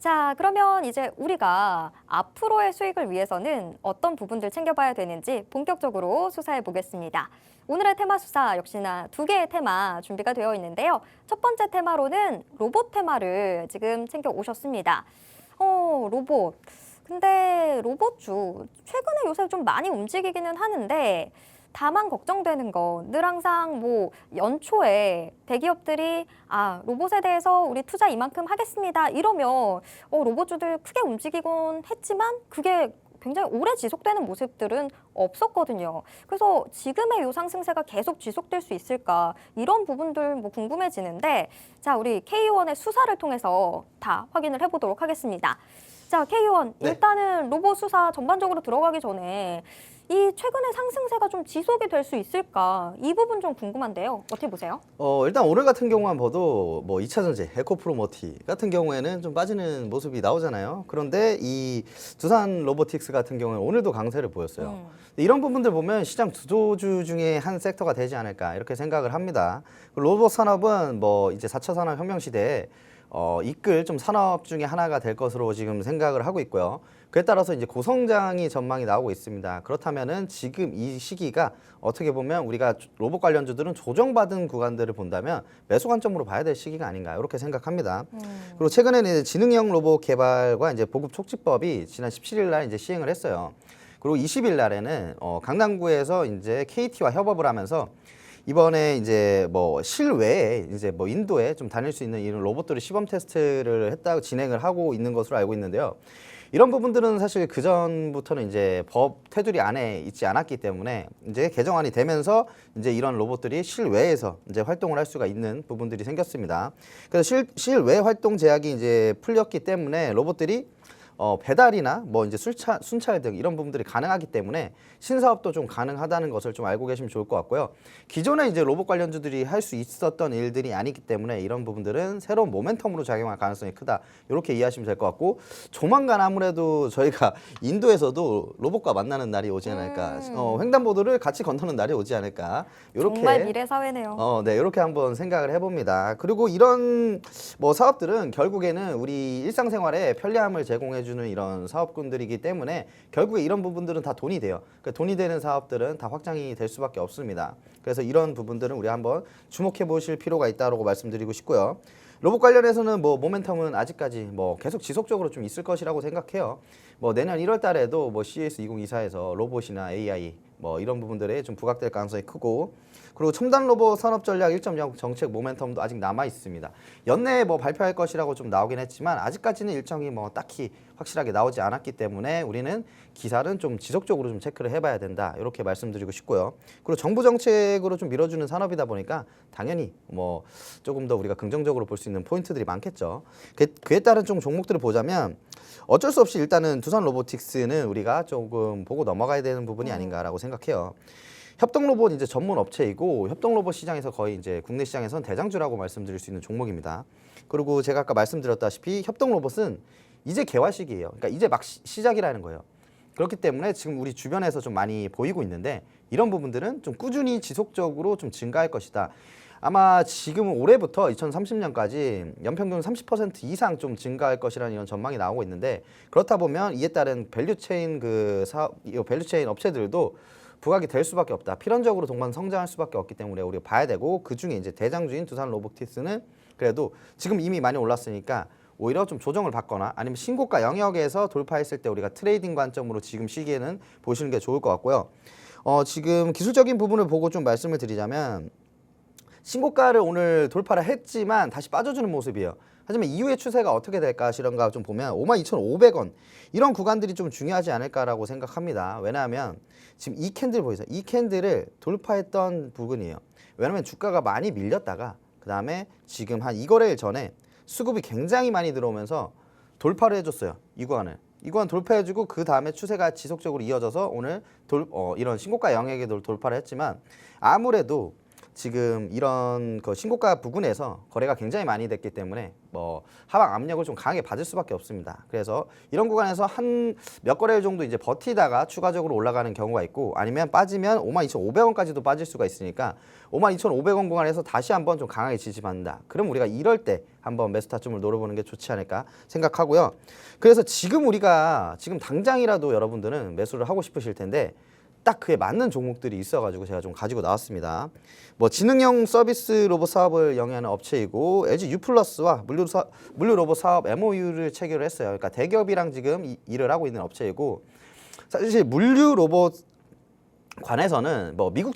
자, 그러면 이제 우리가 앞으로의 수익을 위해서는 어떤 부분들 챙겨봐야 되는지 본격적으로 수사해 보겠습니다. 오늘의 테마 수사 역시나 두 개의 테마 준비가 되어 있는데요. 첫 번째 테마로는 로봇 테마를 지금 챙겨 오셨습니다. 로봇. 근데 로봇주 최근에 요새 좀 많이 움직이기는 하는데 다만 걱정되는 거 늘 항상 뭐 연초에 대기업들이 로봇에 대해서 우리 투자 이만큼 하겠습니다 이러면 로봇주들 크게 움직이곤 했지만 그게 굉장히 오래 지속되는 모습들은 없었거든요. 그래서 지금의 요 상승세가 계속 지속될 수 있을까 이런 부분들 뭐 궁금해지는데 자, 우리 K의원의 수사를 통해서 다 확인을 해보도록 하겠습니다. 자, K의원, 네. 일단은 로봇 수사 전반적으로 들어가기 전에 이 최근의 상승세가 좀 지속이 될 수 있을까? 이 부분 좀 궁금한데요. 어떻게 보세요? 일단 오늘 같은 경우만 봐도 뭐 2차전지, 에코프로머티 같은 경우에는 좀 빠지는 모습이 나오잖아요. 그런데 이 두산 로보틱스 같은 경우는 오늘도 강세를 보였어요. 이런 부분들 보면 시장 주도주 중에 한 섹터가 되지 않을까 이렇게 생각을 합니다. 로봇 산업은 뭐 이제 4차 산업혁명 시대에 이끌 좀 산업 중에 하나가 될 것으로 지금 생각을 하고 있고요. 그에 따라서 이제 고성장이 전망이 나오고 있습니다. 그렇다면은 지금 이 시기가 어떻게 보면 우리가 로봇 관련주들은 조정받은 구간들을 본다면 매수 관점으로 봐야 될 시기가 아닌가 이렇게 생각합니다. 그리고 최근에는 이제 지능형 로봇 개발과 이제 보급 촉진법이 지난 17일 날 이제 시행을 했어요. 그리고 20일 날에는 강남구에서 이제 KT와 협업을 하면서 이번에 이제 뭐 실외에 이제 뭐 인도에 좀 다닐 수 있는 이런 로봇들을 시범 테스트를 했다고 진행을 하고 있는 것으로 알고 있는데요. 이런 부분들은 사실 그 전부터는 이제 법 테두리 안에 있지 않았기 때문에 이제 개정안이 되면서 이제 이런 로봇들이 실외에서 이제 활동을 할 수가 있는 부분들이 생겼습니다. 그래서 실외 활동 제약이 이제 풀렸기 때문에 로봇들이 배달이나 뭐 이제 순찰 등 이런 부분들이 가능하기 때문에 신사업도 좀 가능하다는 것을 좀 알고 계시면 좋을 것 같고요. 기존에 이제 로봇 관련주들이 할 수 있었던 일들이 아니기 때문에 이런 부분들은 새로운 모멘텀으로 작용할 가능성이 크다. 이렇게 이해하시면 될 것 같고 조만간 아무래도 저희가 인도에서도 로봇과 만나는 날이 오지 않을까. 횡단보도를 같이 건너는 날이 오지 않을까. 이렇게 정말 미래 사회네요. 네, 이렇게 한번 생각을 해봅니다. 그리고 이런 뭐 사업들은 결국에는 우리 일상생활에 편리함을 제공해주는 이런 사업군들이기 때문에 결국에 이런 부분들은 다 돈이 돼요. 그러니까 돈이 되는 사업들은 다 확장이 될 수밖에 없습니다. 그래서 이런 부분들은 우리 한번 주목해 보실 필요가 있다고 말씀드리고 싶고요. 로봇 관련해서는 뭐 모멘텀은 아직까지 뭐 계속 지속적으로 좀 있을 것이라고 생각해요. 뭐 내년 1월 달에도 뭐 CES 2024에서 로봇이나 AI 뭐 이런 부분들에 좀 부각될 가능성이 크고 그리고 첨단 로봇 산업 전략 1.0 정책 모멘텀도 아직 남아 있습니다. 연내에 뭐 발표할 것이라고 좀 나오긴 했지만 아직까지는 일정이 뭐 딱히 확실하게 나오지 않았기 때문에 우리는 기사는 좀 지속적으로 좀 체크를 해봐야 된다 이렇게 말씀드리고 싶고요. 그리고 정부 정책으로 좀 밀어주는 산업이다 보니까 당연히 뭐 조금 더 우리가 긍정적으로 볼 수 있는 포인트들이 많겠죠. 그에 따른 좀 종목들을 보자면 어쩔 수 없이 일단은 두산 로보틱스는 우리가 조금 보고 넘어가야 되는 부분이 아닌가라고 생각해요. 협동 로봇 이제 전문 업체이고 협동 로봇 시장에서 거의 이제 국내 시장에선 대장주라고 말씀드릴 수 있는 종목입니다. 그리고 제가 아까 말씀드렸다시피 협동 로봇은 이제 개화 시기예요. 그러니까 이제 막 시작이라는 거예요. 그렇기 때문에 지금 우리 주변에서 좀 많이 보이고 있는데 이런 부분들은 좀 꾸준히 지속적으로 좀 증가할 것이다. 아마 지금 올해부터 2030년까지 연평균 30% 이상 좀 증가할 것이라는 이런 전망이 나오고 있는데 그렇다 보면 이에 따른 밸류체인 밸류체인 업체들도 부각이 될 수밖에 없다. 필연적으로 동반 성장할 수밖에 없기 때문에 우리가 봐야 되고 그 중에 이제 대장주인 두산 로보틱스는 그래도 지금 이미 많이 올랐으니까 오히려 좀 조정을 받거나 아니면 신고가 영역에서 돌파했을 때 우리가 트레이딩 관점으로 지금 시기에는 보시는 게 좋을 것 같고요. 지금 기술적인 부분을 보고 좀 말씀을 드리자면 신고가를 오늘 돌파를 했지만 다시 빠져주는 모습이에요. 하지만 이후의 추세가 어떻게 될까 이런가 좀 보면 52,500원 이런 구간들이 좀 중요하지 않을까라고 생각합니다. 왜냐하면 지금 이 캔들 보이세요? 이 캔들을 돌파했던 부분이에요. 왜냐하면 주가가 많이 밀렸다가 그 다음에 지금 한 2거래일 전에 수급이 굉장히 많이 들어오면서 돌파를 해줬어요. 이 구간 돌파해주고 그 다음에 추세가 지속적으로 이어져서 오늘 이런 신고가 영역에 돌파를 했지만 아무래도 지금 이런 그 신고가 부근에서 거래가 굉장히 많이 됐기 때문에 뭐 하방 압력을 좀 강하게 받을 수밖에 없습니다. 그래서 이런 구간에서 한 몇 거래 정도 이제 버티다가 추가적으로 올라가는 경우가 있고, 아니면 빠지면 52,500원까지도 빠질 수가 있으니까 52,500원 구간에서 다시 한번 좀 강하게 지지받는다. 그럼 우리가 이럴 때 한번 매수 타점을 노려보는 게 좋지 않을까 생각하고요. 그래서 지금 우리가 지금 당장이라도 여러분들은 매수를 하고 싶으실 텐데 딱 그에 맞는 종목들이 있어가지고 제가 좀 가지고 나왔습니다. 뭐 지능형 서비스 로봇 사업을 영위하는 업체이고 LG U+와 물류 로봇 사업 MOU를 체결을 했어요. 그러니까 대기업이랑 지금 일을 하고 있는 업체이고, 사실 물류 로봇 관해서는 뭐 미국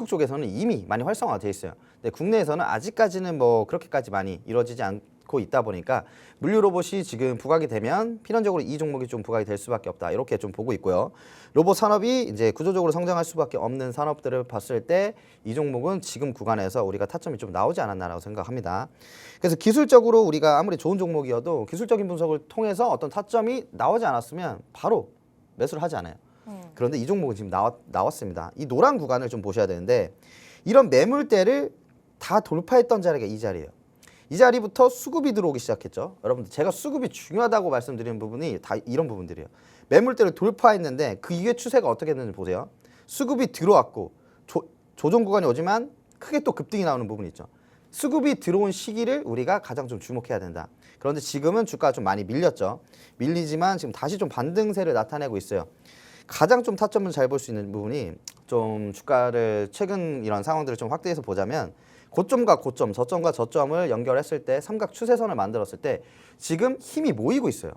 쪽에서는 이미 많이 활성화가 돼 있어요. 근데 국내에서는 아직까지는 뭐 그렇게까지 많이 이루어지지 않고 있다 보니까 물류 로봇이 지금 부각이 되면 필연적으로 이 종목이 좀 부각이 될 수밖에 없다, 이렇게 좀 보고 있고요. 로봇 산업이 이제 구조적으로 성장할 수밖에 없는 산업들을 봤을 때 이 종목은 지금 구간에서 우리가 타점이 좀 나오지 않았나라고 생각합니다. 그래서 기술적으로 우리가 아무리 좋은 종목이어도 기술적인 분석을 통해서 어떤 타점이 나오지 않았으면 바로 매수를 하지 않아요. 그런데 이 종목은 지금 나왔습니다. 이 노란 구간을 좀 보셔야 되는데, 이런 매물대를 다 돌파했던 자리가 이 자리예요. 이 자리부터 수급이 들어오기 시작했죠. 여러분들, 제가 수급이 중요하다고 말씀드리는 부분이 다 이런 부분들이에요. 매물대를 돌파했는데 그 이후의 추세가 어떻게 됐는지 보세요. 수급이 들어왔고 조정 구간이 오지만 크게 또 급등이 나오는 부분이 있죠. 수급이 들어온 시기를 우리가 가장 좀 주목해야 된다. 그런데 지금은 주가가 좀 많이 밀렸죠. 밀리지만 지금 다시 좀 반등세를 나타내고 있어요. 가장 좀 타점을 잘 볼 수 있는 부분이, 좀 주가를 최근 이런 상황들을 좀 확대해서 보자면 고점과 고점, 저점과 저점을 연결했을 때 삼각 추세선을 만들었을 때 지금 힘이 모이고 있어요.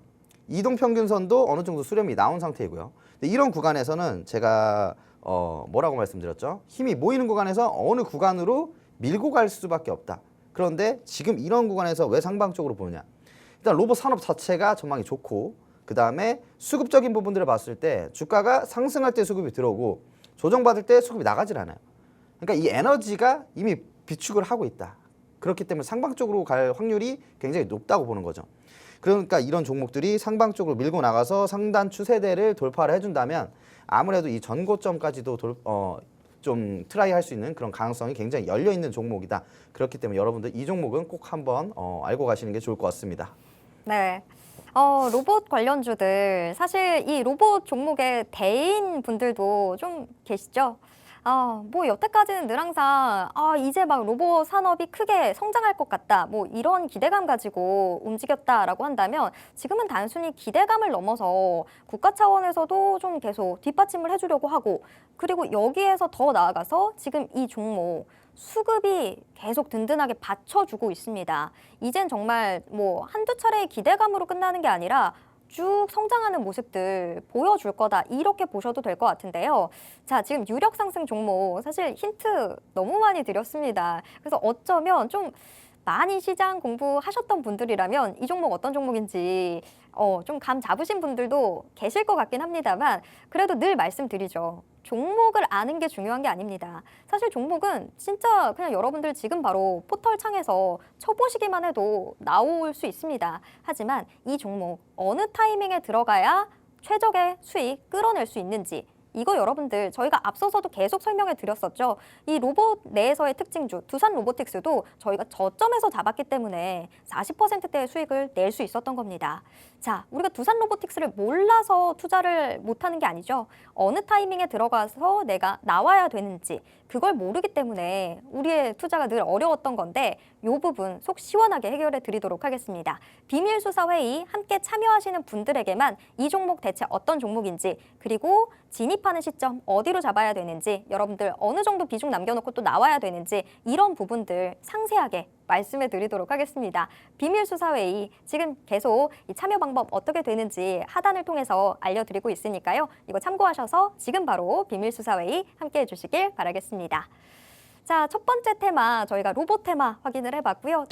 이동평균선도 어느 정도 수렴이 나온 상태이고요. 근데 이런 구간에서는 제가 뭐라고 말씀드렸죠? 힘이 모이는 구간에서 어느 구간으로 밀고 갈 수밖에 없다. 그런데 지금 이런 구간에서 왜 상방적으로 보느냐? 일단 로봇 산업 자체가 전망이 좋고, 그 다음에 수급적인 부분들을 봤을 때 주가가 상승할 때 수급이 들어오고 조정받을 때 수급이 나가질 않아요. 그러니까 이 에너지가 이미 비축을 하고 있다. 그렇기 때문에 상방적으로 갈 확률이 굉장히 높다고 보는 거죠. 그러니까 이런 종목들이 상방적으로 밀고 나가서 상단 추세대를 돌파를 해준다면 아무래도 이 전고점까지도 좀 트라이 할 수 있는 그런 가능성이 굉장히 열려있는 종목이다. 그렇기 때문에 여러분들 이 종목은 꼭 한번 알고 가시는 게 좋을 것 같습니다. 네. 로봇 관련주들, 사실 이 로봇 종목의 대인 분들도 좀 계시죠? 뭐 여태까지는 늘 항상 이제 막 로봇 산업이 크게 성장할 것 같다, 뭐 이런 기대감 가지고 움직였다라고 한다면, 지금은 단순히 기대감을 넘어서 국가 차원에서도 좀 계속 뒷받침을 해주려고 하고, 그리고 여기에서 더 나아가서 지금 이 종목 수급이 계속 든든하게 받쳐주고 있습니다. 이젠 정말 뭐 한두 차례의 기대감으로 끝나는 게 아니라 쭉 성장하는 모습들 보여줄 거다, 이렇게 보셔도 될 것 같은데요. 자, 지금 유력 상승 종목 사실 힌트 너무 많이 드렸습니다. 그래서 어쩌면 좀 많이 시장 공부하셨던 분들이라면 이 종목 어떤 종목인지 좀 감 잡으신 분들도 계실 것 같긴 합니다만, 그래도 늘 말씀드리죠. 종목을 아는 게 중요한 게 아닙니다. 사실 종목은 진짜 그냥 여러분들 지금 바로 포털 창에서 쳐보시기만 해도 나올 수 있습니다. 하지만 이 종목 어느 타이밍에 들어가야 최적의 수익 끌어낼 수 있는지, 이거 여러분들 저희가 앞서서도 계속 설명해 드렸었죠. 이 로봇 내에서의 특징주 두산 로보틱스도 저희가 저점에서 잡았기 때문에 40%대의 수익을 낼 수 있었던 겁니다. 자, 우리가 두산 로보틱스를 몰라서 투자를 못하는 게 아니죠. 어느 타이밍에 들어가서 내가 나와야 되는지 그걸 모르기 때문에 우리의 투자가 늘 어려웠던 건데, 이 부분 속 시원하게 해결해 드리도록 하겠습니다. 비밀 수사 회의 함께 참여하시는 분들에게만 이 종목 대체 어떤 종목인지, 그리고 진입하는 시점 어디로 잡아야 되는지, 여러분들 어느 정도 비중 남겨놓고 또 나와야 되는지, 이런 부분들 상세하게 말씀해 드리도록 하겠습니다. 비밀 수사 회의 지금 계속 이 참여 방법 어떻게 되는지 하단을 통해서 알려드리고 있으니까요. 이거 참고하셔서 지금 바로 비밀 수사 회의 함께 해주시길 바라겠습니다. 자, 첫 번째 테마 저희가 로봇 테마 확인을 해봤고요.